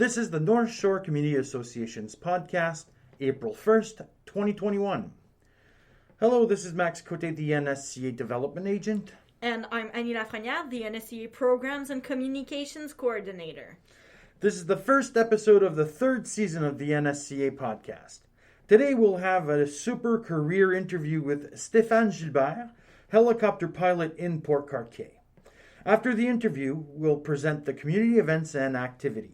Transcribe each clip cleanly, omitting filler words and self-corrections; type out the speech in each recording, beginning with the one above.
This is the North Shore Community Association's podcast, April 1st, 2021. Hello, this is Max Cote, the NSCA Development Agent. And I'm Annie Lafrenière, the NSCA Programs and Communications Coordinator. This is the first episode of the third season of the NSCA podcast. Today we'll have a super career interview with Stéphane Gilbert, helicopter pilot in Port-Cartier. After the interview, we'll present the community events and activities.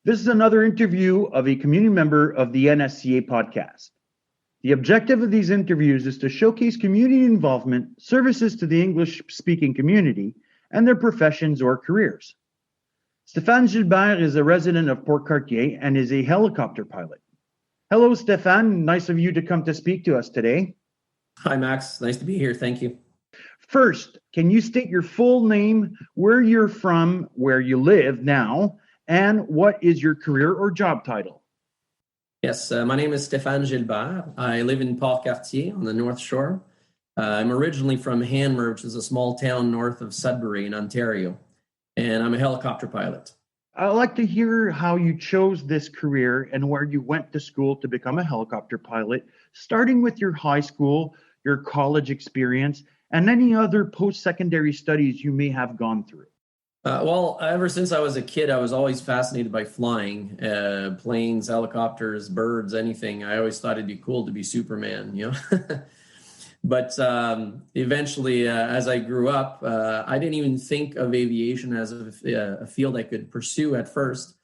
This is another interview of a community member of the NSCA podcast. The objective of these interviews is to showcase community involvement, services to the English-speaking community, and their professions or careers. Stéphane Gilbert is a resident of Port-Cartier and is a helicopter pilot. Hello, Stéphane. Nice of you to come to speak to us today. Hi, Max. Nice to be here. Thank you. First, can you state your full name, where you're from, where you live now, and what is your career or job title? Yes, my name is Stéphane Gilbert. I live in Port-Cartier on the North Shore. I'm originally from Hanmer, which is a small town north of Sudbury in Ontario, and I'm a helicopter pilot. I'd like to hear how you chose this career and where you went to school to become a helicopter pilot, starting with your high school, your college experience, and any other post-secondary studies you may have gone through. Well, ever since I was a kid, I was always fascinated by flying, planes, helicopters, birds, anything. I always thought it'd be cool to be Superman, you know. But eventually, as I grew up, I didn't even think of aviation as a field I could pursue at first.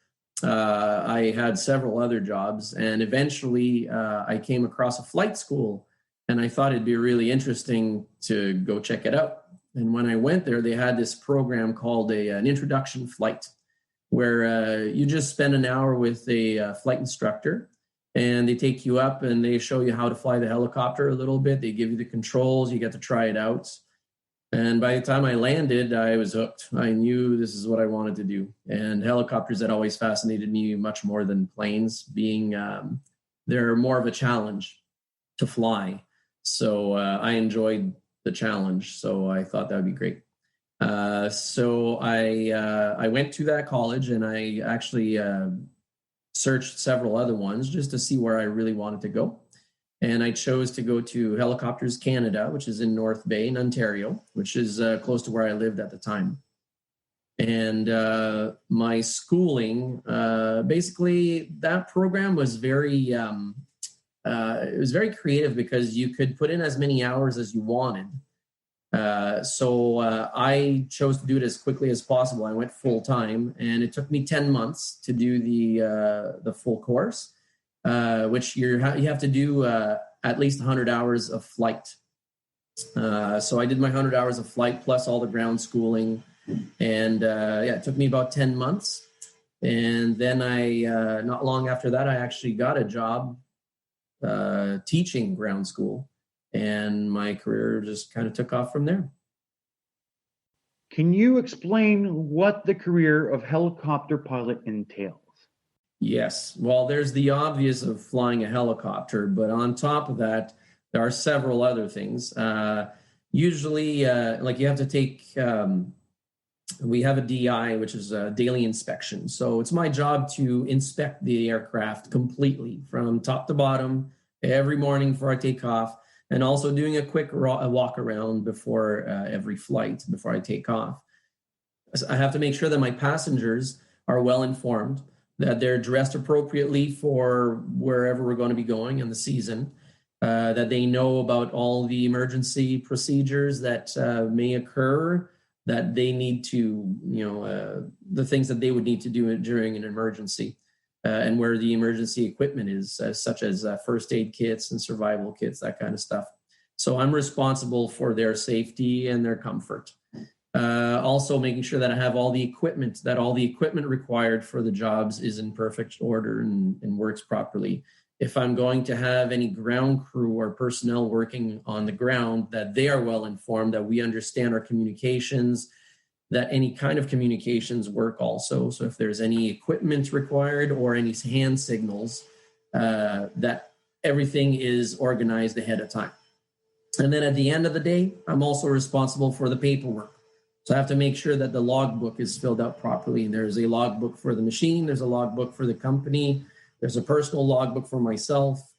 I had several other jobs, and eventually I came across a flight school, and I thought it'd be really interesting to go check it out. And when I went there, they had this program called an introduction flight, where you just spend an hour with a flight instructor, and they take you up and they show you how to fly the helicopter a little bit. They give you the controls. You get to try it out. And by the time I landed, I was hooked. I knew this is what I wanted to do. And helicopters had always fascinated me much more than planes, being they're more of a challenge to fly. So I enjoyed the challenge. So I thought that would be great. So I went to that college, and I actually searched several other ones just to see where I really wanted to go. And I chose to go to Helicopters Canada, which is in North Bay in Ontario, which is close to where I lived at the time. And my schooling, basically that program was very, it was very creative because you could put in as many hours as you wanted. So I chose to do it as quickly as possible. I went full time, and it took me 10 months to do the full course, which you have to do at least 100 hours of flight. So I did my 100 hours of flight plus all the ground schooling, and it took me about 10 months. And then I not long after that, I actually got a job teaching ground school. And my career just kind of took off from there. Can you explain what the career of helicopter pilot entails? Yes. Well, there's the obvious of flying a helicopter, but on top of that, there are several other things. Usually, like you have to take, we have a DI, which is a daily inspection. So it's my job to inspect the aircraft completely from top to bottom every morning before I take off. And also doing a quick walk around before every flight, before I take off. I have to make sure that my passengers are well informed, that they're dressed appropriately for wherever we're going to be going in the season, that they know about all the emergency procedures that may occur, that they need to, the things that they would need to do during an emergency. And where the emergency equipment is, such as first aid kits and survival kits, that kind of stuff. So I'm responsible for their safety and their comfort. Also making sure that I have all the equipment required for the jobs is in perfect order and works properly. If I'm going to have any ground crew or personnel working on the ground, that they are well informed, that we understand our communications, that any kind of communications work also. So if there's any equipment required or any hand signals, that everything is organized ahead of time. And then at the end of the day, I'm also responsible for the paperwork. So I have to make sure that the logbook is filled out properly. And there's a logbook for the machine, there's a logbook for the company, there's a personal logbook for myself.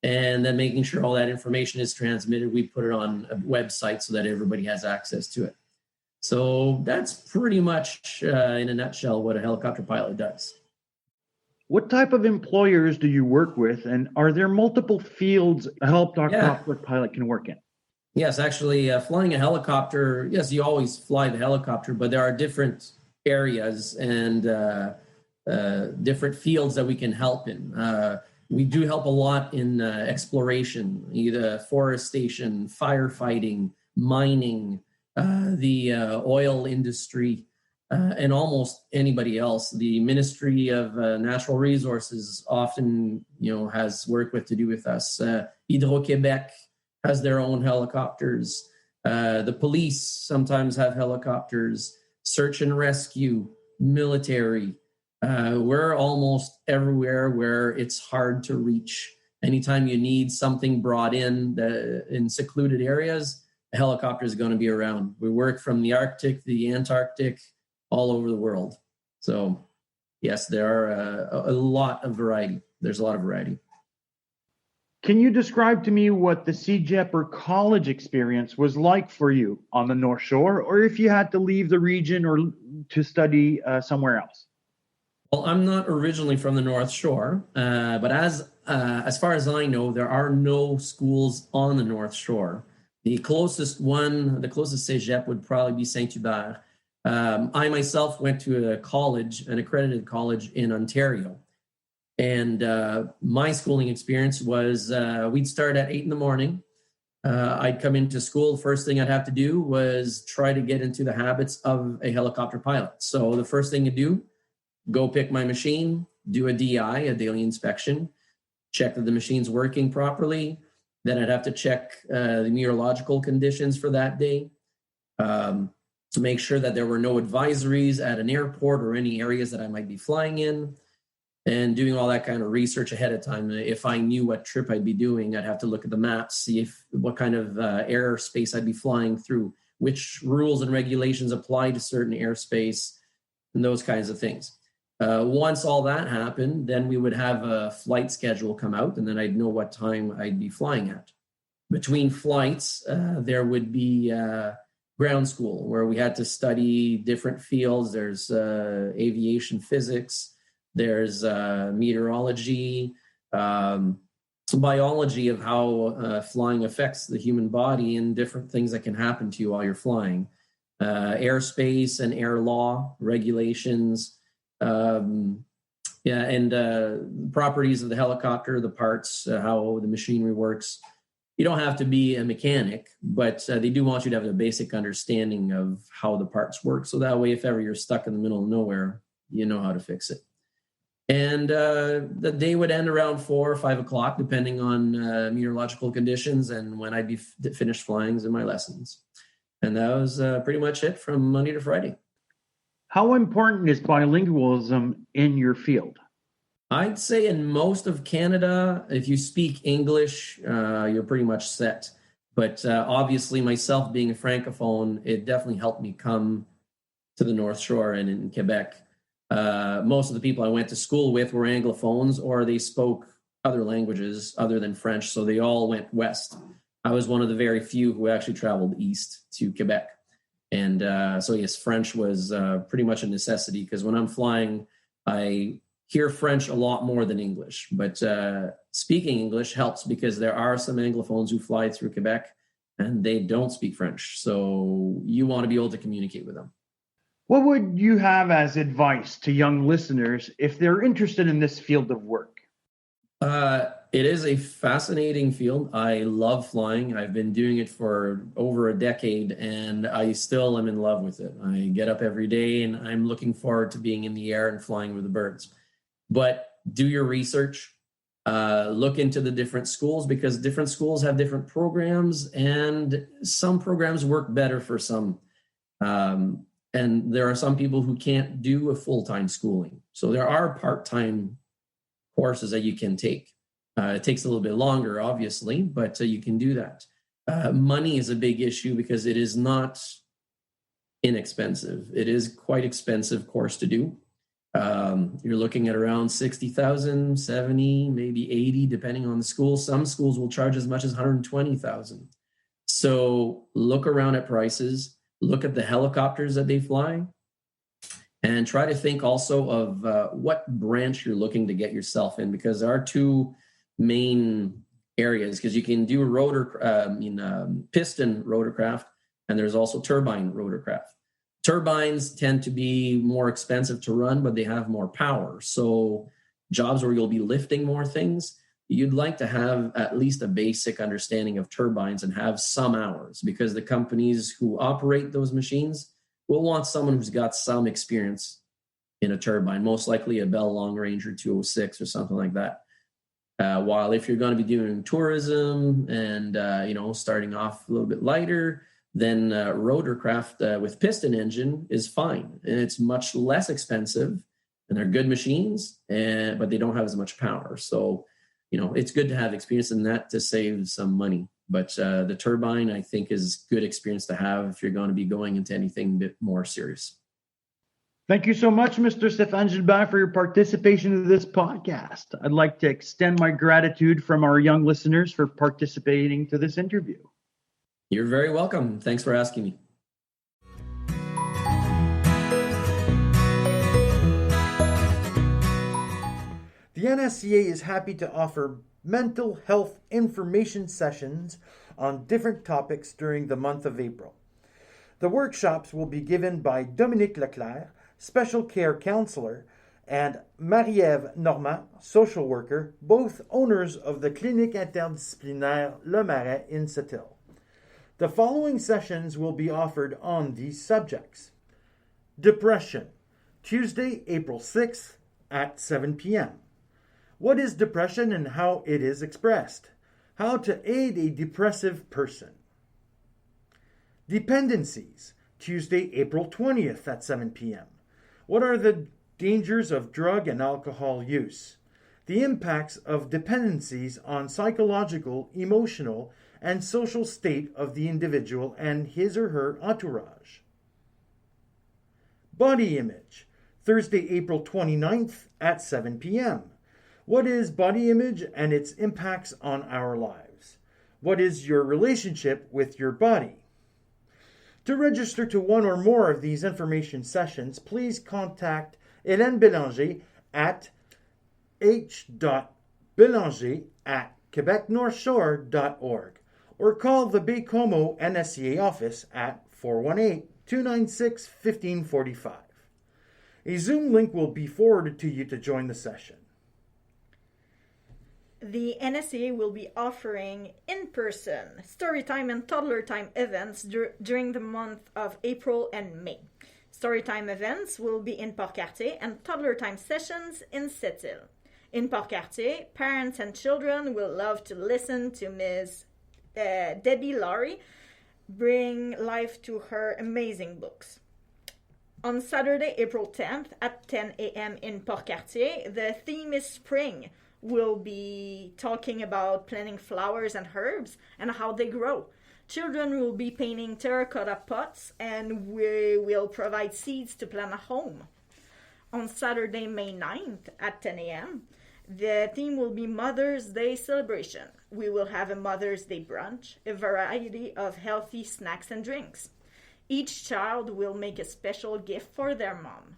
And then making sure all that information is transmitted. We put it on a website so that everybody has access to it. So that's pretty much, in a nutshell, what a helicopter pilot does. What type of employers do you work with, and are there multiple fields a helicopter pilot can work in? Yes, actually, flying a helicopter, yes, you always fly the helicopter, but there are different areas and different fields that we can help in. We do help a lot in exploration, either forestation, firefighting, mining, the oil industry, and almost anybody else. The Ministry of Natural Resources often, has work to do with us. Hydro-Québec has their own helicopters. The police sometimes have helicopters. Search and rescue, military. We're almost everywhere where it's hard to reach. Anytime you need something brought in secluded areas, a helicopter is going to be around. We work from the Arctic, the Antarctic, all over the world. So, yes, there are a lot of variety. There's a lot of variety. Can you describe to me what the CEGEP or college experience was like for you on the North Shore, or if you had to leave the region or to study somewhere else? Well, I'm not originally from the North Shore, but as far as I know, there are no schools on the North Shore. The closest CEGEP would probably be Saint-Hubert. I myself went to an accredited college in Ontario. And my schooling experience was we'd start at 8 a.m. I'd come into school. First thing I'd have to do was try to get into the habits of a helicopter pilot. So the first thing to do, go pick my machine, do a DI, a daily inspection, check that the machine's working properly. Then I'd have to check the meteorological conditions for that day to make sure that there were no advisories at an airport or any areas that I might be flying in, and doing all that kind of research ahead of time. If I knew what trip I'd be doing, I'd have to look at the maps, see what kind of airspace I'd be flying through, which rules and regulations apply to certain airspace, and those kinds of things. Once all that happened, then we would have a flight schedule come out, and then I'd know what time I'd be flying at. Between flights, there would be ground school where we had to study different fields. There's aviation physics, there's meteorology, biology of how flying affects the human body and different things that can happen to you while you're flying, airspace and air law regulations, and properties of the helicopter, the parts, how the machinery works. You don't have to be a mechanic, but they do want you to have a basic understanding of how the parts work. So that way, if ever you're stuck in the middle of nowhere, you know how to fix it. And the day would end around 4 or 5 o'clock, depending on meteorological conditions and when I'd be finished flying in my lessons. And that was pretty much it from Monday to Friday. How important is bilingualism in your field? I'd say in most of Canada, if you speak English, you're pretty much set. But obviously, myself being a Francophone, it definitely helped me come to the North Shore and in Quebec. Most of the people I went to school with were Anglophones, or they spoke other languages other than French, so they all went west. I was one of the very few who actually traveled east to Quebec. And so, yes, French was pretty much a necessity, because when I'm flying, I hear French a lot more than English. But speaking English helps, because there are some Anglophones who fly through Quebec and they don't speak French. So you want to be able to communicate with them. What would you have as advice to young listeners if they're interested in this field of work? It is a fascinating field. I love flying. I've been doing it for over a decade, and I still am in love with it. I get up every day, and I'm looking forward to being in the air and flying with the birds. But do your research. Look into the different schools, because different schools have different programs, and some programs work better for some. And there are some people who can't do a full-time schooling. So there are part-time courses that you can take. It takes a little bit longer, obviously, but you can do that. Money is a big issue because it is not inexpensive. It is quite expensive course to do. You're looking at around 60,000, 70, maybe 80, depending on the school. Some schools will charge as much as 120,000. So look around at prices, look at the helicopters that they fly, and try to think also of what branch you're looking to get yourself in, because there are two main areas, because you can do piston rotorcraft, and there's also turbine rotorcraft. Turbines tend to be more expensive to run, but they have more power. So jobs where you'll be lifting more things, you'd like to have at least a basic understanding of turbines and have some hours, because the companies who operate those machines will want someone who's got some experience in a turbine, most likely a Bell Long Ranger 206 or something like that. While if you're going to be doing tourism and, starting off a little bit lighter, then rotorcraft with piston engine is fine. And it's much less expensive, and they're good machines, but they don't have as much power. So, it's good to have experience in that to save some money. But the turbine, I think, is good experience to have if you're going to be going into anything a bit more serious. Thank you so much, Mr. Stéphane Gilbert, for your participation in this podcast. I'd like to extend my gratitude from our young listeners for participating to this interview. You're very welcome. Thanks for asking me. The NSCA is happy to offer mental health information sessions on different topics during the month of April. The workshops will be given by Dominique Leclerc, special care counselor, and Marie-Ève Normand, social worker, both owners of the Clinique Interdisciplinaire Le Marais in Sept-Îles. The following sessions will be offered on these subjects. Depression, Tuesday, April 6th at 7 p.m. What is depression and how it is expressed? How to aid a depressive person. Dependencies, Tuesday, April 20th at 7 p.m. What are the dangers of drug and alcohol use? The impacts of dependencies on psychological, emotional, and social state of the individual and his or her entourage. Body image, Thursday, April 29th at 7 p.m. What is body image and its impacts on our lives? What is your relationship with your body? To register to one or more of these information sessions, please contact Hélène Bélanger at h.bélanger@quebecnorthshore.org or call the baie-comeau NSCA office at 418-296-1545. A Zoom link will be forwarded to you to join the session. The NSCA will be offering in-person Storytime and Toddler Time events during the month of April and May. Storytime events will be in Port-Cartier and Toddler Time sessions in Sept-Îles. In Port-Cartier, parents and children will love to listen to Ms. Debbie Laurie bring life to her amazing books. On Saturday, April 10th at 10 a.m. in Port-Cartier, the theme is spring. We'll be talking about planting flowers and herbs and how they grow. Children will be painting terracotta pots, and we will provide seeds to plant a home. On Saturday, May 9th at 10 a.m., the theme will be Mother's Day celebration. We will have a Mother's Day brunch, a variety of healthy snacks and drinks. Each child will make a special gift for their mom.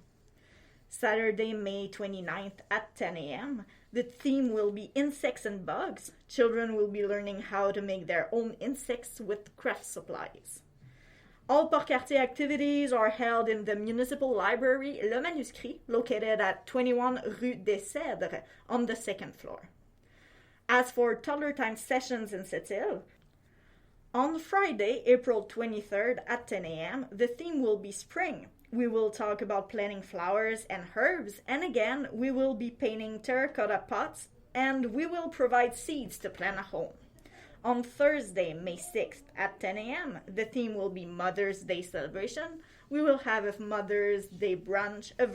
Saturday, May 29th at 10 a.m., the theme will be insects and bugs. Children will be learning how to make their own insects with craft supplies. All Port-Cartier activities are held in the municipal library Le Manuscrit, located at 21 Rue des Cèdres on the second floor. As for Toddler Time sessions in Sept-Îles, on Friday, April 23rd at 10 a.m., the theme will be spring. We will talk about planting flowers and herbs, and again, we will be painting terracotta pots, and we will provide seeds to plant a home. On Thursday, May 6th at 10 a.m., the theme will be Mother's Day celebration. We will have a Mother's Day brunch, a